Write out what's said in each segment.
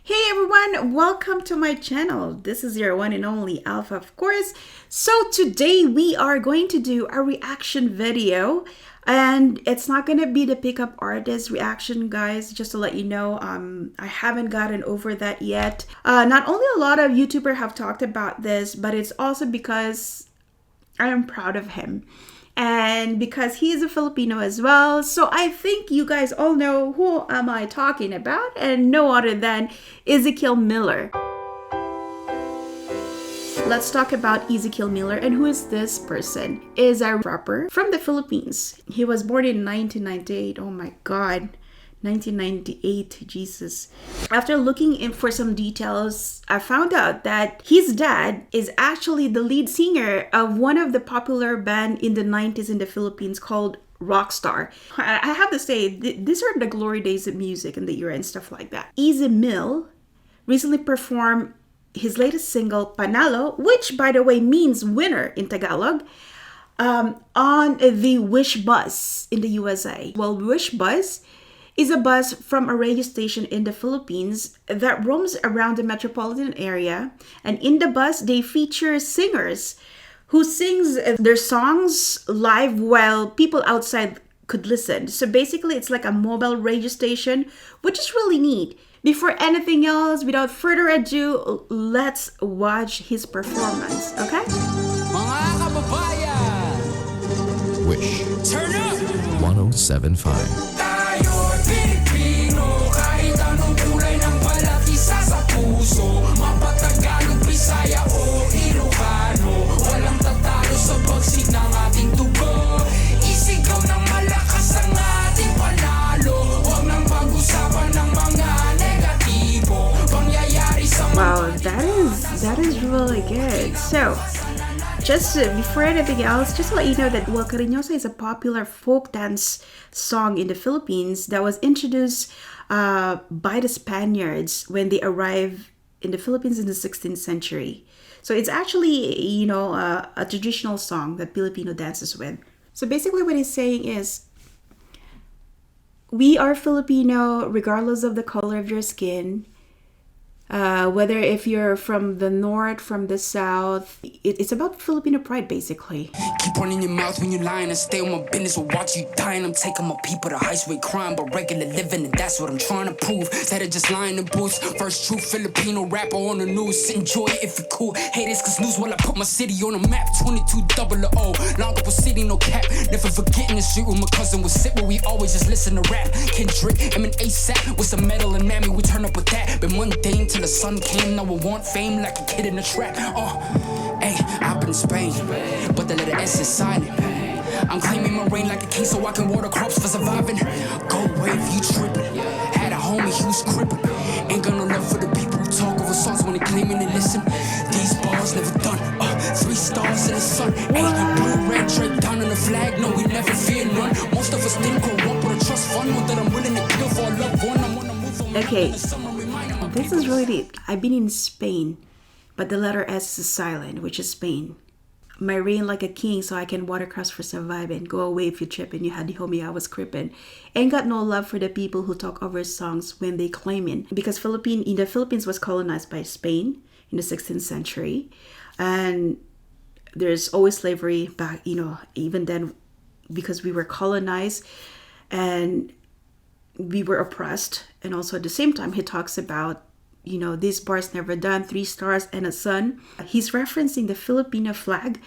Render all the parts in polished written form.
Hey everyone, welcome to my channel. This is your one and only Alpha, of course. So today we are going to do a reaction video, and it's not going to be the pickup artist reaction, guys. Just to let you know, I haven't gotten over that yet. Not only a lot of YouTubers have talked about this, but it's also because I am proud of him. And because he is a Filipino as well. So I think you guys all know who am I talking about, and no other than Ezekiel Miller. Let's talk about Ezekiel Miller. And who is this person? Is a rapper from the Philippines. He was born in 1998. Oh my god. 1998, Jesus. After looking in for some details, I found out that his dad is actually the lead singer of one of the popular band in the 90s in the Philippines called Rockstar. I have to say, these are the glory days of music in the era and stuff like that. Ezekiel Miller recently performed his latest single, Panalo, which by the way means winner in Tagalog, on the Wish Bus in the USA. Well, Wish Bus is a bus from a radio station in the Philippines that roams around the metropolitan area. And in the bus, they feature singers who sings their songs live while people outside could listen. So basically, it's like a mobile radio station, which is really neat. Before anything else, without further ado, let's watch his performance, okay? Mga kababayan! Wish Turn up! 1075. Pilipino, kahit anong kulay ng balat, isa sa puso. Mapatagalog, Bisaya o Ilocano, walang tatalo sa bagsik ng ating tubo. Isigaw ng malakas ang ating panalo. Huwag nang pag-usapan ng mga negatibo. Pangyayari sa Wow, that is really good. So, just before anything else, just to let you know that Cariñosa is a popular folk dance song in the Philippines that was introduced by the Spaniards when they arrived in the Philippines in the 16th century. So it's actually, a traditional song that Filipino dances with. So basically what he's saying is, we are Filipino regardless of the color of your skin. Whether if you're from the north, from the south, it's about Filipino pride, basically. keep running your mouth when you lying and stay on my business or watch you dying. I'm taking my people to highest rate crime, but regular living, and that's what I'm trying to prove. Instead of just lying in boots. First true Filipino rapper on the news. Enjoy it if you cool. Haters cause news while I put my city on the map. 2200. Longer for city, no cap. Never forgetting the street where my cousin would sit, where we always just listen to rap. Kendrick, ASAP with some metal and mammy, we turn up with that. Been mundane till the sun came. Now I want fame like a kid in a trap. Hey, I've been in Spain, but the letter S is silent. I'm claiming my reign like a king so I can water crops for surviving. Go away if you trippin'. Had a homie, he was crippin'. Ain't got no love for the people who talk over songs when they claiming they listen. These bars never done. 3 stars in the sun. Hey, blue, red, Drake down on the flag. No, we never fear none. Most of us didn't grow up with a trust fund. Know that I'm willing to kill for a loved one. I'm on the move for Okay, this is really deep. I've been in Spain, but the letter S is silent, which is Spain. My reign like a king so I can watercross for surviving. Go away if you trippin'. You had the homie, I was crippin'. Ain't got no love for the people who talk over songs when they claimin'. Because the Philippines was colonized by Spain in the 16th century. And there's always slavery back, even then, because we were colonized and we were oppressed. And also at the same time, he talks about, these bars never done, 3 stars and a sun. He's referencing the Filipino flag,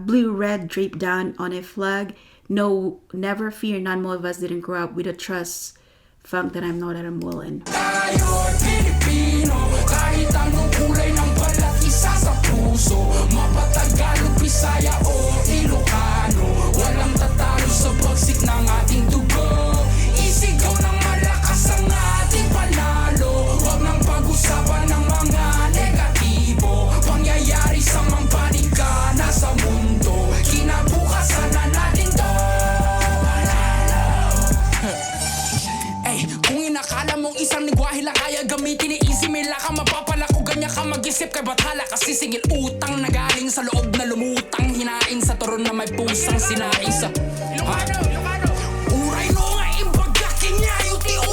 blue, red, draped down on a flag. No, never fear, none more of us didn't grow up with a trust funk that I'm not that I'm willing. Tayo'y Pilipino, kahit anong kulay ng balat, isa sa puso. Mapatagalog, Bisaya o Ilocano, walang tatalo sa bagsik ng ating dugo. Isigaw ng malakas ang ating panalo. Huwag nang pag-usapan ng mga negatibo. Pangyayari sa mampanika na sa mundo. Kinabukasan na natin to. Kung inakala mong isang lingwahe lang kaya gamitin ni Easy, may laka mapapala ko ganyan ka mag-isip kay bathala. Kasi singil utang na galing sa loob na lumutang, hinain sa turon na may pusang sinain sa uray no nga imbagakin niya yung tiyo.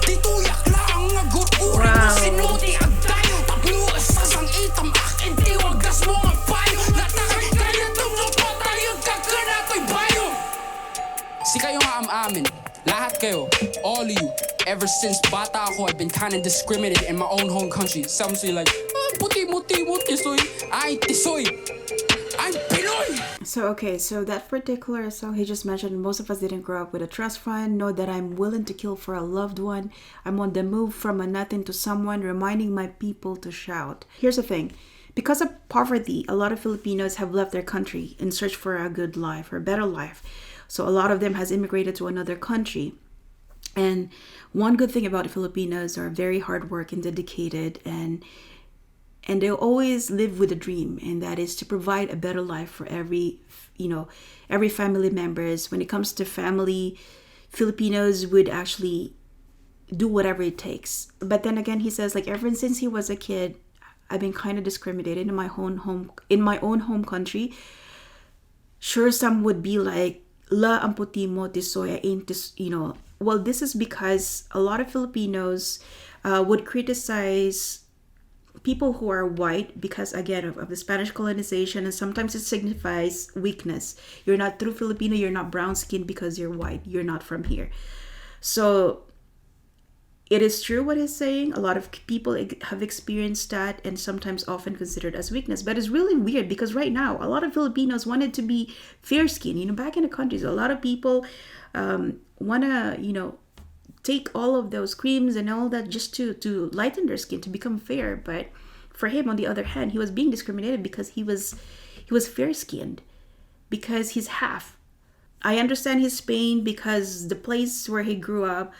Tituyak lang ang agot uray mo kayo, all of you. Ever since bata ako, I've been kinda discriminated in my own home country. Some say like, puti, soy. Ay, tisoy. I'm Pinoy! So that particular song he just mentioned, most of us didn't grow up with a trust fund. Know that I'm willing to kill for a loved one. I'm on the move from a nothing to someone, reminding my people to shout. Here's the thing. Because of poverty, a lot of Filipinos have left their country in search for a good life or a better life. So a lot of them has immigrated to another country. And one good thing about Filipinos are very hard working, dedicated, and they always live with a dream, and that is to provide a better life for every family members. When it comes to family, Filipinos would actually do whatever it takes. But then again, he says, like, ever since he was a kid, I've been kind of discriminated in my own home country. Sure, some would be like, la ang puti mo, tisoy, ain't this, well, this is because a lot of Filipinos would criticize people who are white because, again, of the Spanish colonization, and sometimes it signifies weakness. You're not true Filipino, you're not brown skinned because you're white, you're not from here. So it is true what he's saying. A lot of people have experienced that and sometimes often considered as weakness. But it's really weird because right now, a lot of Filipinos wanted to be fair skinned. Back in the countries, a lot of people want to, take all of those creams and all that just to lighten their skin, to become fair. But for him, on the other hand, he was being discriminated because he was fair skinned, because he's half. I understand his pain because the place where he grew up,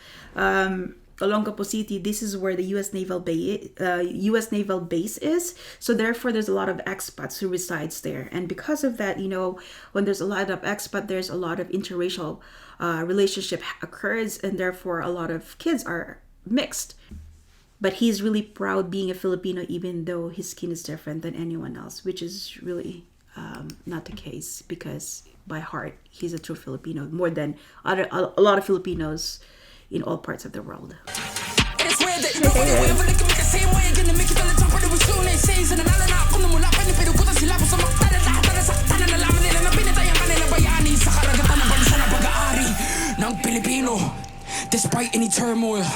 Olongapo City, this is where the U.S. Naval Base is. So therefore, there's a lot of expats who resides there. And because of that, when there's a lot of expat, there's a lot of interracial relationship occurs. And therefore, a lot of kids are mixed. But he's really proud being a Filipino, even though his skin is different than anyone else, which is really not the case, because by heart, he's a true Filipino, more than a lot of Filipinos in all parts of the world. It is weird that nobody will ever look at me the same way. Gonna make you feel the top of the soon they say. So nalala ako na mula pa ni pinukutan sila po sa maktada lahat na nasaktan na nalaman nila na pinatayan kanila bayani sa karagatan ng bansa na pag-aari ng Pilipino. Despite any turmoil,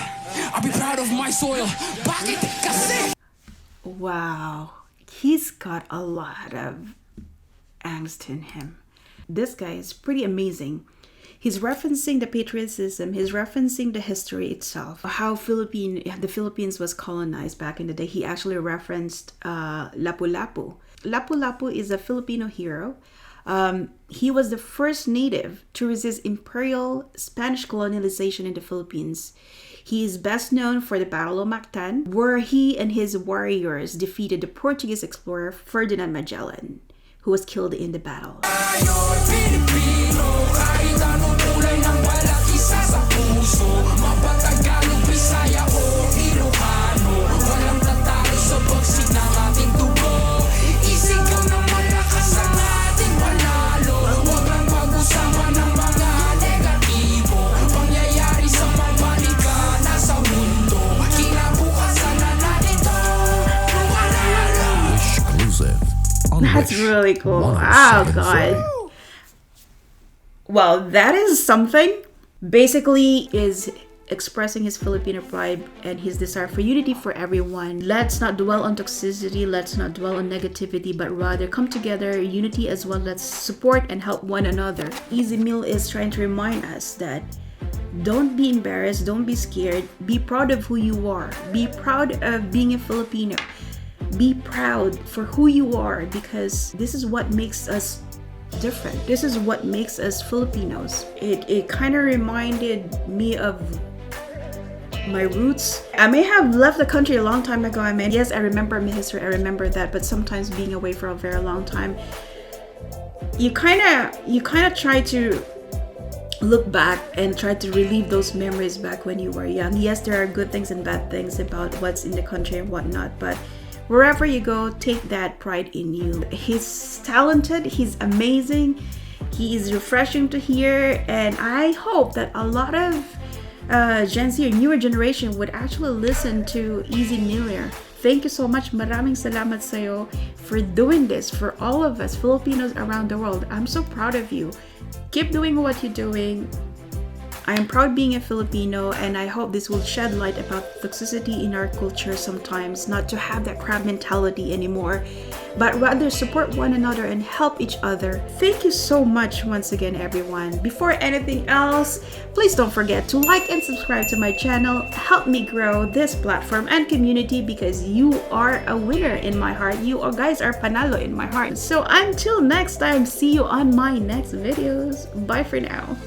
I'll be proud of my soil. Bakit kasi? Wow, he's got a lot of angst in him. This guy is pretty amazing. He's referencing the patriotism, he's referencing the history itself, how the Philippines was colonized back in the day. He actually referenced Lapu-Lapu. Lapu-Lapu is a Filipino hero. He was the first native to resist imperial Spanish colonization in the Philippines. He is best known for the Battle of Mactan, where he and his warriors defeated the Portuguese explorer Ferdinand Magellan, who was killed in the battle. That's really cool. Oh, God. Well, that is something. Basically, is expressing his Filipino pride and his desire for unity for everyone. Let's not dwell on toxicity. Let's not dwell on negativity, but rather come together, unity as well. Let's support and help one another. Ezekiel is trying to remind us that don't be embarrassed. Don't be scared. Be proud of who you are. Be proud of being a Filipino. Be proud for who you are, because this is what makes us different. This is what makes us Filipinos. It kind of reminded me of my roots. I may have left the country a long time ago. I mean, yes, I remember my history. I remember that, but sometimes being away for a very long time, you kind of try to look back and try to relive those memories back when you were young. Yes, there are good things and bad things about what's in the country and whatnot, but wherever you go, take that pride in you. He's talented, he's amazing, he is refreshing to hear, and I hope that a lot of Gen Z or newer generation would actually listen to Ezekiel Miller. Thank you so much. Maraming salamat sa'yo for doing this for all of us Filipinos around the world. I'm so proud of you. Keep doing what you're doing. I am proud being a Filipino, and I hope this will shed light about toxicity in our culture sometimes, not to have that crab mentality anymore, but rather support one another and help each other. Thank you so much once again, everyone. Before anything else, please don't forget to like and subscribe to my channel. Help me grow this platform and community, because you are a winner in my heart. You guys are panalo in my heart. So until next time, see you on my next videos. Bye for now.